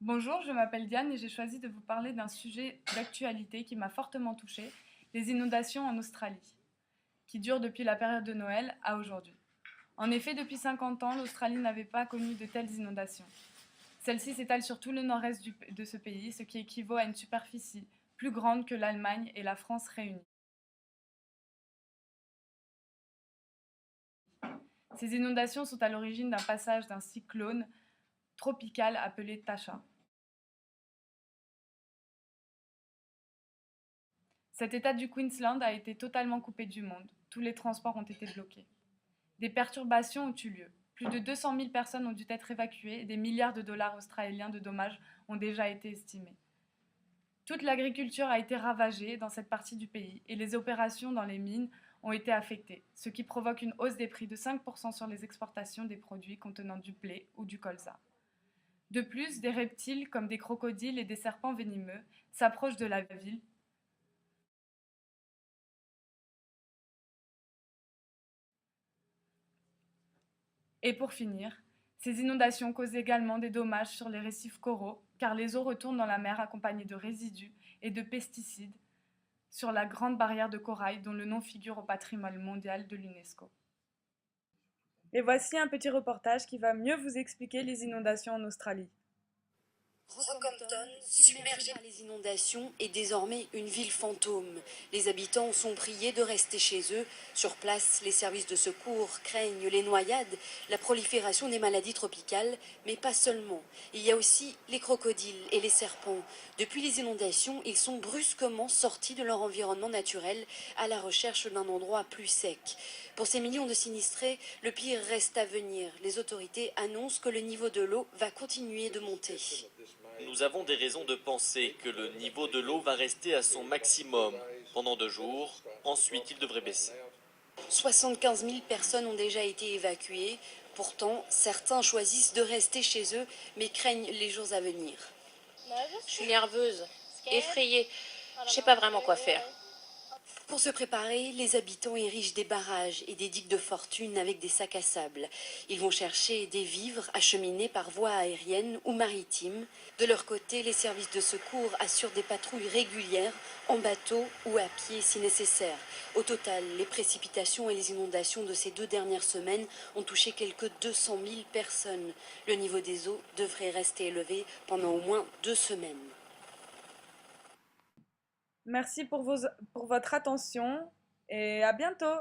Bonjour, je m'appelle Diane et j'ai choisi de vous parler d'un sujet d'actualité qui m'a fortement touchée, les inondations en Australie, qui durent depuis la période de Noël à aujourd'hui. En effet, depuis 50 ans, l'Australie n'avait pas connu de telles inondations. Celles-ci s'étalent sur tout le nord-est de ce pays, ce qui équivaut à une superficie plus grande que l'Allemagne et la France réunies. Ces inondations sont à l'origine d'un passage d'un cyclone tropical appelé Tasha. Cet état du Queensland a été totalement coupé du monde. Tous les transports ont été bloqués. Des perturbations ont eu lieu. Plus de 200 000 personnes ont dû être évacuées et des milliards de dollars australiens de dommages ont déjà été estimés. Toute l'agriculture a été ravagée dans cette partie du pays et les opérations dans les mines ont été affectées, ce qui provoque une hausse des prix de 5% sur les exportations des produits contenant du blé ou du colza. De plus, des reptiles comme des crocodiles et des serpents venimeux s'approchent de la ville. Et pour finir, ces inondations causent également des dommages sur les récifs coraux, car les eaux retournent dans la mer accompagnées de résidus et de pesticides sur la grande barrière de corail dont le nom figure au patrimoine mondial de l'UNESCO. Et voici un petit reportage qui va mieux vous expliquer les inondations en Australie. Rockhampton, submergée par les inondations, est désormais une ville fantôme. Les habitants sont priés de rester chez eux. Sur place, les services de secours craignent les noyades, la prolifération des maladies tropicales, mais pas seulement. Il y a aussi les crocodiles et les serpents. Depuis les inondations, ils sont brusquement sortis de leur environnement naturel à la recherche d'un endroit plus sec. Pour ces millions de sinistrés, le pire reste à venir. Les autorités annoncent que le niveau de l'eau va continuer de monter. Nous avons des raisons de penser que le niveau de l'eau va rester à son maximum pendant 2 jours, ensuite il devrait baisser. 75 000 personnes ont déjà été évacuées. Pourtant, certains choisissent de rester chez eux, mais craignent les jours à venir. Je suis nerveuse, effrayée. Je sais pas vraiment quoi faire. Pour se préparer, les habitants érigent des barrages et des digues de fortune avec des sacs à sable. Ils vont chercher des vivres acheminés par voie aérienne ou maritime. De leur côté, les services de secours assurent des patrouilles régulières, en bateau ou à pied si nécessaire. Au total, les précipitations et les inondations de ces 2 dernières semaines ont touché quelques 200 000 personnes. Le niveau des eaux devrait rester élevé pendant au moins 2 semaines. Merci pour votre attention et à bientôt!